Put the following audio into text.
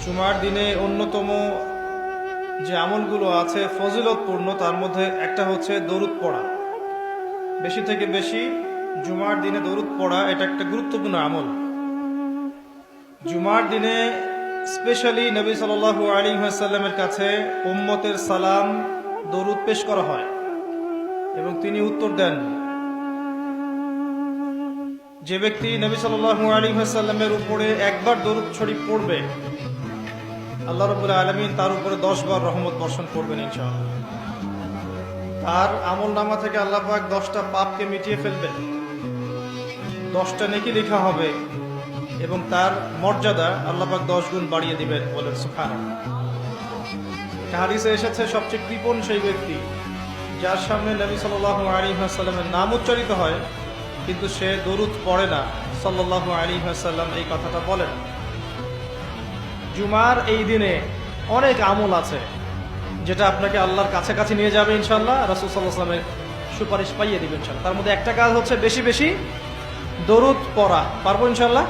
জুমার দিনে অন্যতম যে আমলগুলো আছে ফজিলতপূর্ণ, তার মধ্যে একটা হচ্ছে দরুদ পড়া। বেশি থেকে বেশি জুমার দিনে দরুদ পড়া এটা একটা গুরুত্বপূর্ণ আমল। জুমার দিনে স্পেশালি নবী সাল্লাল্লাহু আলাইহি ওয়াসাল্লামের কাছে উম্মতের সালাম দরুদ পেশ করা হয় এবং তিনি উত্তর দেন। যে ব্যক্তি নবী সাল্লাল্লাহু আলাইহি ওয়াসাল্লামের উপরে একবার দরুদ শরীফ পড়বে, আল্লাহ রাব্বুল আলামিন তার উপরে 10 বার রহমত বর্ষণ করবেন ইনশাআল্লাহ। তার আমল নামা থেকে আল্লাহ পাক 10টা পাপকে মিটিয়ে ফেলবেন, 10টা নেকি লেখা হবে এবং তার মর্যাদা আল্লাহ পাক 10 গুণ বাড়িয়ে দিবেন। বলেন সুবহানাল্লাহ। হাদিসে এসেছে সবচেয়ে কৃপণ সেই ব্যক্তি যার সামনে নবী সাল্লাল্লাহু আলাইহি ওয়াসাল্লামের নাম উচ্চারিত হয় কিন্তু সে দরুদ পড়ে না সাল্লাল্লাহু আলাইহি ওয়াসাল্লাম এই কথাটা বলেন। জুমার এই দিনে অনেক আমল আছে যেটা আপনাকে আল্লাহর কাছাকাছি নিয়ে যাবে ইনশাআল্লাহ, রাসূল সাল্লাল্লাহু আলাইহি ওয়াসাল্লামের সুপারিশ পাইয়ে দিবেন ইনশাআল্লাহ। তার মধ্যে একটা কাজ হচ্ছে বেশি বেশি দরুদ পড়া। পারবো ইনশাআল্লাহ?